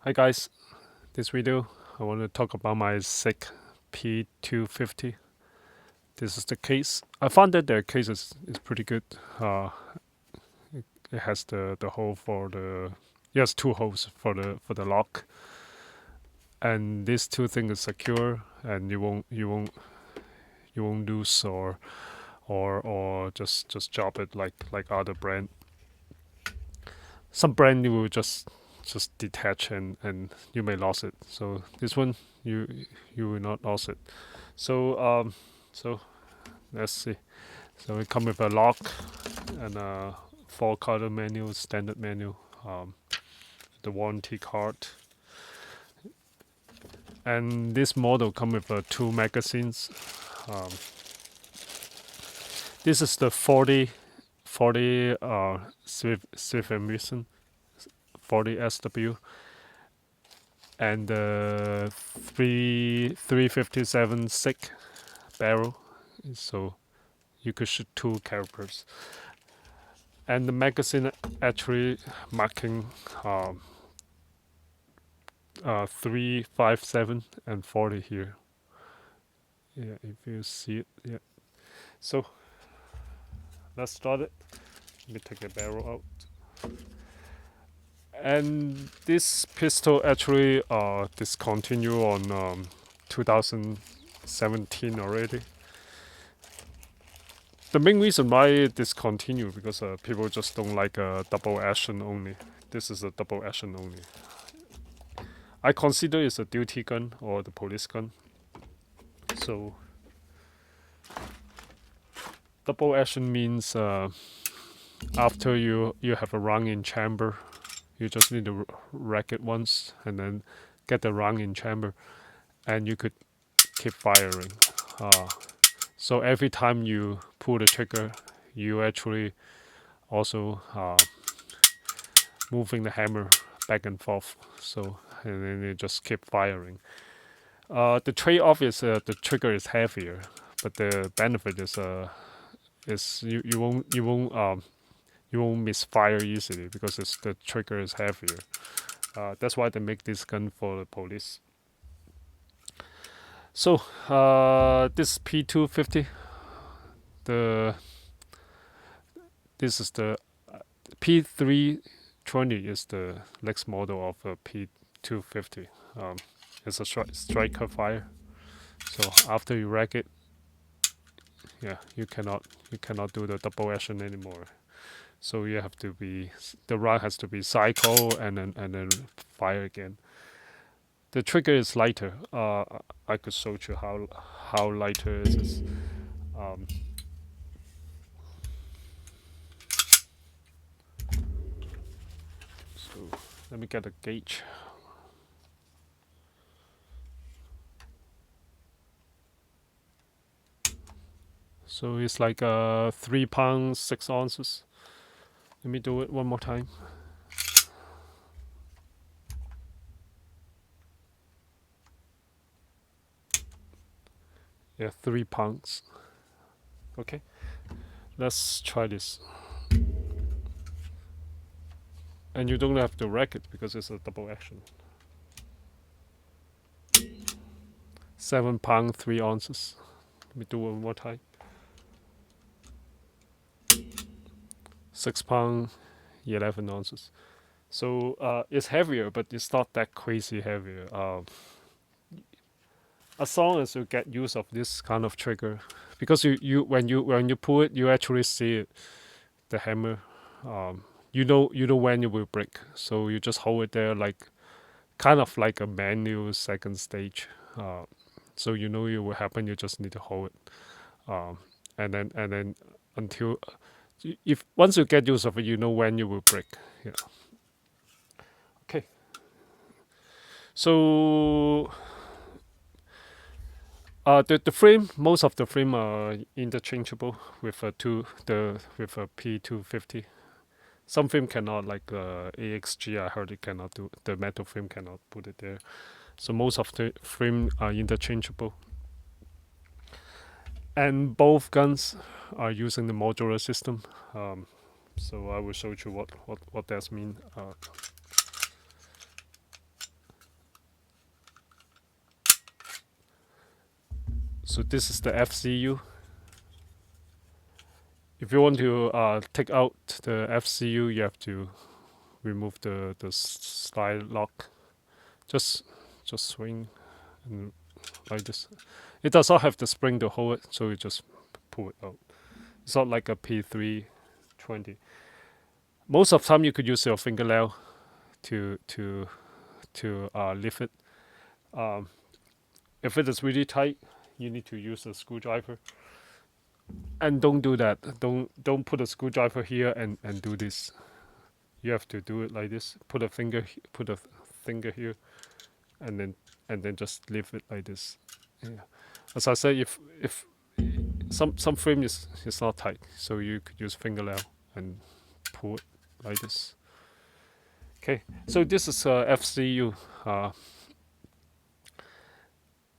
Hi guys, this video I want to talk about my SIG P250. This is the case. I found that the case is pretty good. It has the hole for the yes, two holes for the lock, and these two things is secure, and you won't lose or just drop it like other brand. Some brand you will just detach and you may lose it. So this one you will not lose it. So so let's see. So it come with a lock and a 4-color menu, standard menu, the warranty card, and this model come with 2 magazines. Um, this is the 40 Swift emission 40 SW and the 357 SIG barrel, so you could shoot 2 calibers. And the magazine actually marking 357 and 40 here. Yeah, if you see it, yeah. So let's start it. Let me take the barrel out. And this pistol actually discontinued on 2017 already. The main reason why it discontinued because people just don't like a double action only. This is a double action only. I consider it's a duty gun or the police gun. So double action means after you have a round in chamber, you just need to rack it once and then get the round in chamber, and you could keep firing. So every time you pull the trigger, you actually also moving the hammer back and forth. So and then you just keep firing. The trade-off is the trigger is heavier, but the benefit is you won't misfire easily because the trigger is heavier. That's why they make this gun for the police. So this P250, this is the P320 is the next model of a P250. It's a striker fire. So after you rack it, yeah, you cannot do the double action anymore. So you have to be, the round has to be cycle and then fire again. The trigger is lighter. I could show you how lighter it is. So let me get a gauge. So it's like 3 pounds 6 ounces. Let me do it one more time. Yeah, 3 pounds. Okay, let's try this. And you don't have to rack it because it's a double action. 7 pounds 3 ounces. Let me do one more time. 6 pounds 11 ounces. So it's heavier, but it's not that crazy heavier. As long as you get use of this kind of trigger, because when you pull it, you actually see it, the hammer. You know when you will break, so you just hold it there like kind of like a manual second stage. So you know it will happen. You just need to hold it, and then until if once you get use of it, you know when you will break. Yeah. Okay. So the frame, most of the frame are interchangeable with a P250. Some frame cannot, like AXG. I heard it cannot do. The metal frame cannot put it there. So most of the frame are interchangeable. And both guns are using the modular system. So I will show you what that means. So this is the FCU. If you want to take out the FCU, you have to remove the slide lock. Just swing and like this. It does not have the spring to hold it, so you just pull it out. It's not like a P320. Most of the time, you could use your fingernail to lift it. If it is really tight, you need to use a screwdriver. And don't do that. Don't put a screwdriver here and do this. You have to do it like this. Put a finger here, and then just leave it like this. Yeah. As I said, if some frame is not tight, so you could use fingernail and pull it like this. Okay, so this is FCU,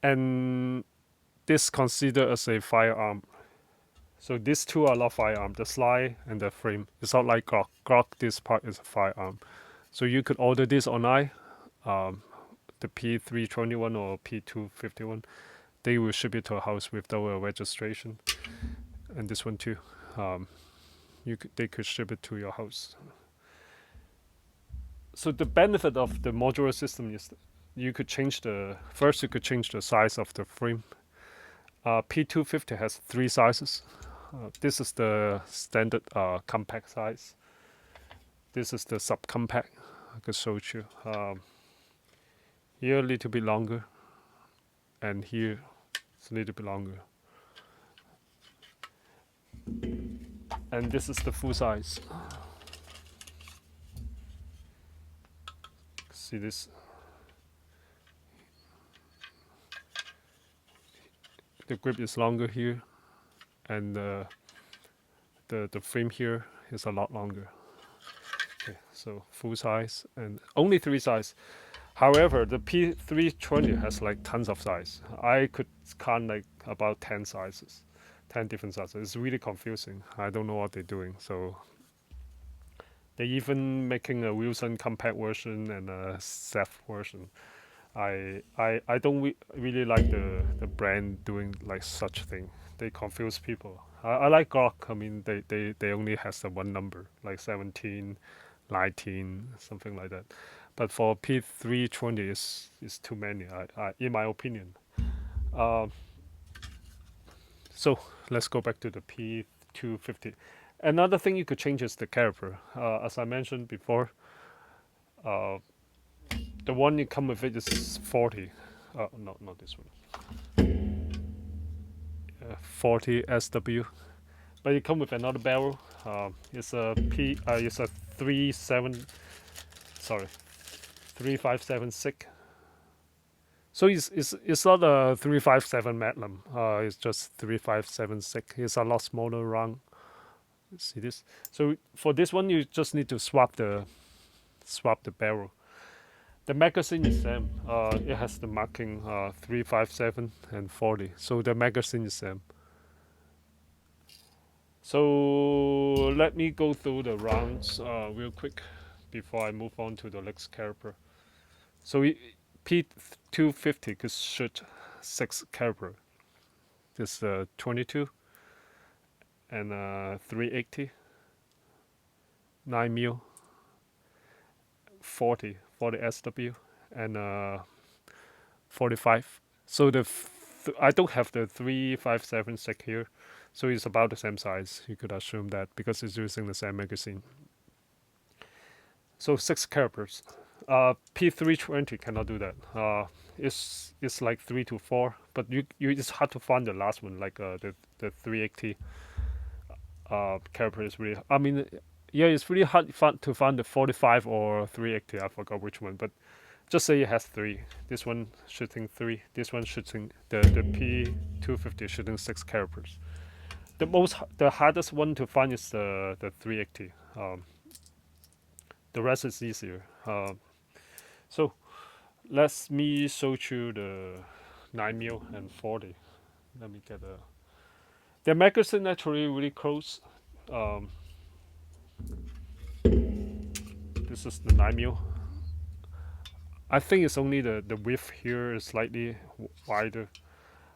and this considered as a firearm. So these two are not firearm. The slide and the frame. It's not like Glock. Glock, this part is a firearm. So you could order this online. The P321 or P251. They will ship it to a house without a registration. And this one too. They could ship it to your house. So the benefit of the modular system is you could change the size of the frame. P250 has 3 sizes. This is the standard compact size. This is the subcompact. I could show you. Here a little bit longer, and here it's a little bit longer. And this is the full size. See this? The grip is longer here, and the frame here is a lot longer. Okay, so full size and only 3 sizes. However, the P320 has like tons of size. I could count like about 10 sizes, 10 different sizes. It's really confusing. I don't know what they're doing. So they're even making a Wilson compact version and a Ceph version. I don't really like the brand doing like such thing. They confuse people. I like Glock. I mean, they only has the one number, like 17, 19, something like that. But for P320, is too many. In my opinion. So let's go back to the P250. Another thing you could change is the caliper. As I mentioned before, the one you come with it is 40. No, not this one. 40 SW. But you come with another barrel. It's a 357 SIG. So it's not a 357 Magnum. It's just 357 SIG. It's a lot smaller round. See this? So for this one, you just need to swap the barrel. The magazine is same. It has the marking 357 and 40. So the magazine is same. So let me go through the rounds real quick before I move on to the next caliper. So P250 could shoot 6 caliber. This 22 and 380, 9mm, 40 SW, and 45. So I don't have the 357 SIG here, so it's about the same size. You could assume that because it's using the same magazine. So 6 calibers. P320 cannot do that. It's like 3 to 4, but it's hard to find the last one, like the 380 caliber is really. I mean, yeah, it's really hard to find the 45 or 380. I forgot which one, but just say it has 3. This one shooting 3. This one shooting the P250 shooting 6 calibers. The hardest one to find is the 380. The rest is easier. So let me show you the 9mm and 40. Let me get a. The magazine actually really close. This is the 9mm. I think it's only the width here is slightly wider.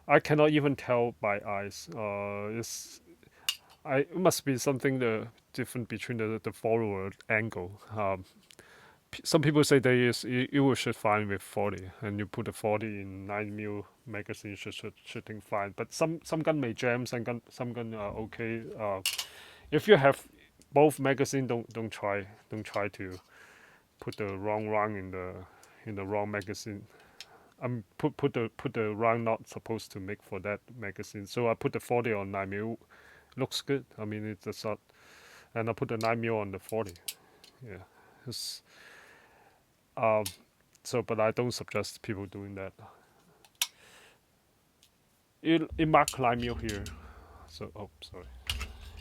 I cannot even tell by eyes. It must be something different between the forward angle. Some people say you will shoot fine with 40, and you put a 40 in 9mm magazine shooting fine. But some gun may jam, some gun are okay. If you have both magazine, don't try to put the wrong round in the wrong magazine. Put the round not supposed to make for that magazine. So I put the 40 on 9mm. Looks good. I mean, it's a shot, and I put the 9mm on the 40. Yeah, it's, so but I don't suggest people doing that. It mark 9mm here. So sorry.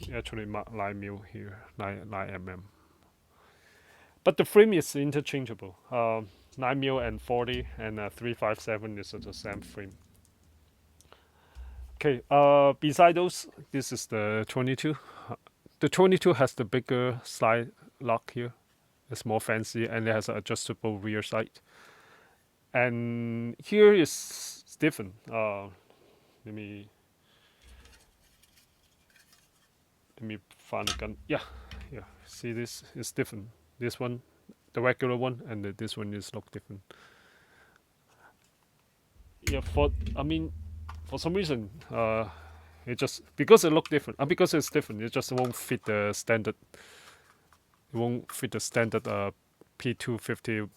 It actually mark 9mm here, 9mm. But the frame is interchangeable. 9mm and 40 and 357 is the same frame. Okay. Beside those, this is the 22. The 22 has the bigger slide lock here. It's more fancy, and it has an adjustable rear sight. And here is different. Let me find a gun. Yeah. See, this is different. This one, the regular one, and this one is look different. Yeah. For some reason, it just because it look different. Because it's different, it just won't fit the standard. It won't fit the standard P250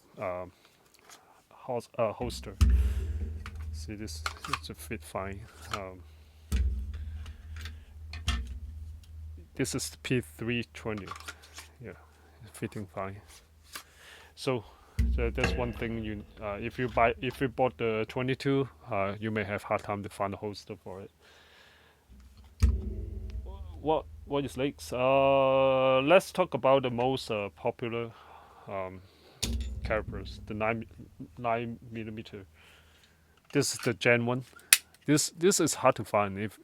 holster. See, this should fit fine. This is P320. Yeah, it's fitting fine. So that's one thing you if you bought the 22, you may have hard time to find a holster for it. What is legs? Let's talk about the most popular calibers. The 9mm. This is the Gen 1. This is hard to find. If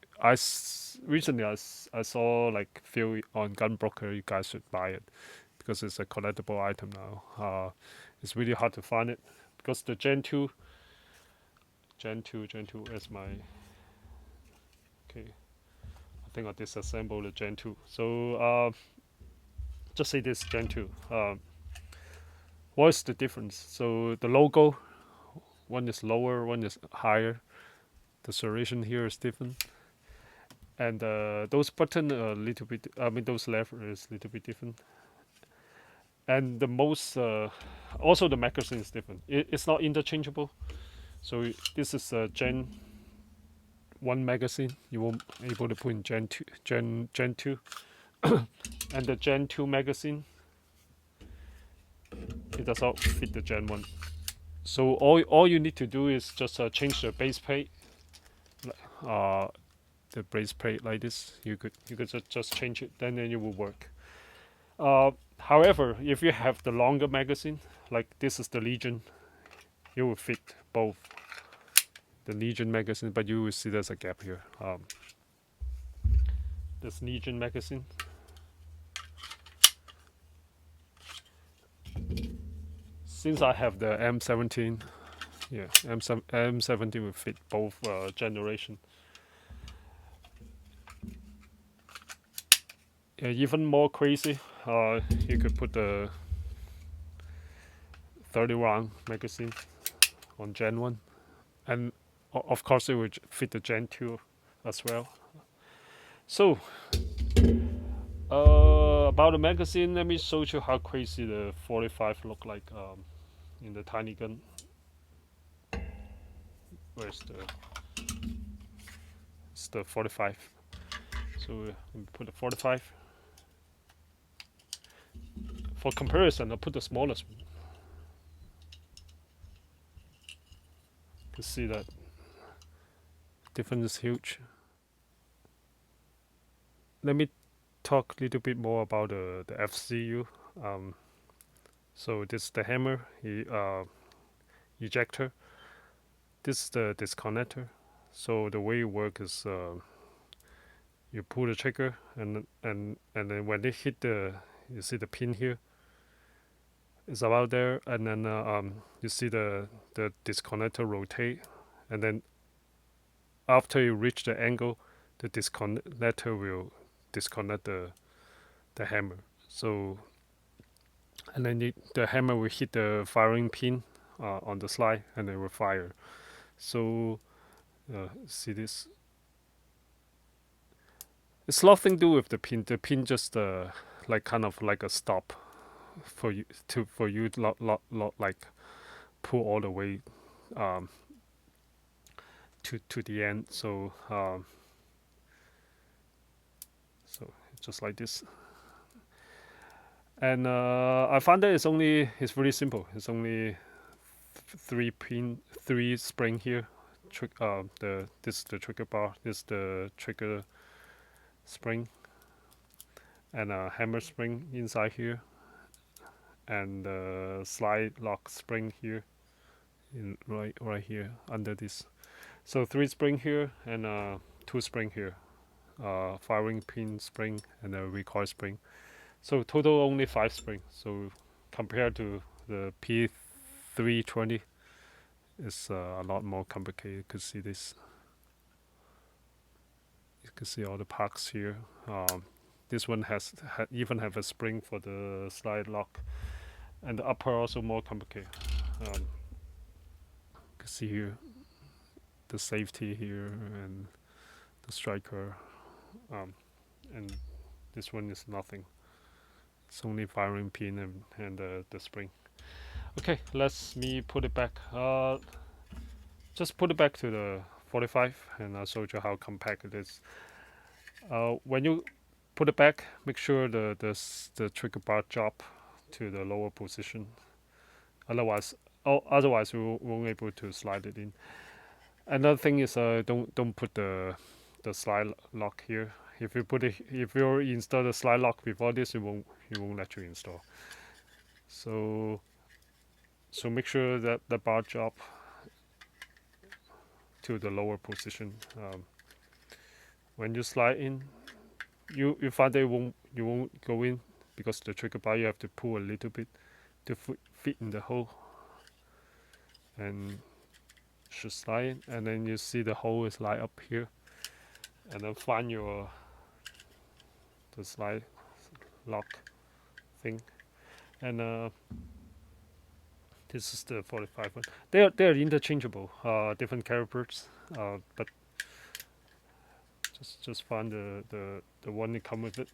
recently I saw like few on Gunbroker, you guys should buy it because it's a collectible item now. It's really hard to find it because the Gen 2 is my okay. I think I disassembled the Gen 2. So just say this Gen 2. What is the difference? So the logo, one is lower, one is higher. The serration here is different, and those buttons are a little bit. Those lever is a little bit different, and the most also the magazine is different. It's not interchangeable. So this is a Gen 1 magazine. You won't be able to put in Gen 2, and the Gen 2 magazine, it does not fit the Gen 1. So all you need to do is just change the base plate. The base plate like this, you could just change it, then it will work. However, if you have the longer magazine, like this is the Legion, it will fit both the Legion magazine, but you will see there's a gap here. This Legion magazine, since I have the M17, yeah, M17 will fit both generation. Yeah, even more crazy, you could put the 30 round magazine on Gen 1, and of course it would fit the Gen 2 as well. So about the magazine, let me show you how crazy the 45 look like in the tiny gun. Where's it's the 45. So let me put the 45. For comparison, I'll put the smallest one. You can see that difference is huge. Let me talk a little bit more about the FCU. So this is the hammer ejector. This is the disconnector. So the way it works is you pull the trigger, and then when they hit you see the pin here. It's about there, and then you see the disconnector rotate, and then after you reach the angle, the disconnector will disconnect the hammer. So, and then the hammer will hit the firing pin on the slide, and it will fire. So, see this? It's nothing to do with the pin. The pin just like kind of like a stop for you to like pull all the way to the end. So so just like this. And I found that it's really simple. It's only three spring here. This is the trigger bar. This is the trigger spring, and a hammer spring inside here, and the slide lock spring here, right here under this. So 3 spring here and 2 spring here, firing pin spring and a recoil spring. So total only 5 spring. So compared to the P320, it's a lot more complicated. You can see this. You can see all the parts here. This one even have a spring for the slide lock, and the upper also more complicated. You can see here the safety here and the striker, and this one is nothing. It's only firing pin and the spring. Okay, let's me put it back. Just put it back to the 45, and I'll show you how compact it is. When you put it back, make sure the trigger bar drop to the lower position. Otherwise we won't be able to slide it in. Another thing is don't put the slide lock here. If you install the slide lock before this, it won't let you install. So make sure that the bar drop to the lower position. When you slide in, you find that you won't go in, because the trigger bar you have to pull a little bit to fit in the hole, and should slide in, and then you see the hole is light up here, and then find the slide lock thing, and this is the 45 one. They're interchangeable, different calipers, but just find the one that come with it.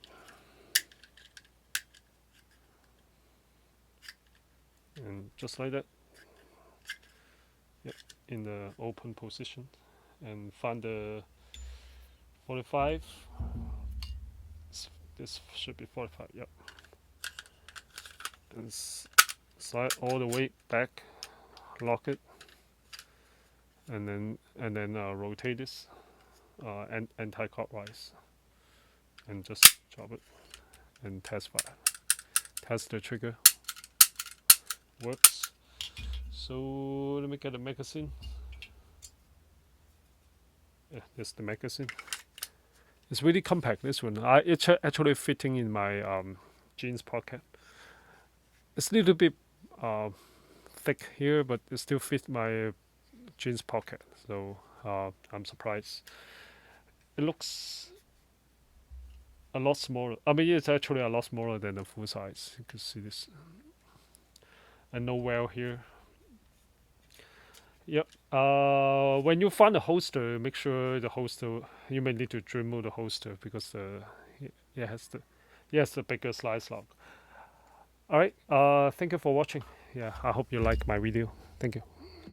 And just like that, yep, in the open position, and find the 45. This should be 45, yep. And slide all the way back, lock it, and then rotate this anti-clockwise, and just drop it and test fire. Test the trigger works. So let me get the magazine. Yeah, this is the magazine. It's really compact, this one. It's actually fitting in my jeans pocket. It's a little bit thick here, but it still fits my jeans pocket. So I'm surprised. It looks a lot smaller. I mean, it's actually a lot smaller than the full size. You can see this. And no well here. Yep. When you find a holster, make sure the holster, you may need to Dremel the holster, because it has the bigger slide lock. All right. Thank you for watching. Yeah, I hope you like my video. Thank you.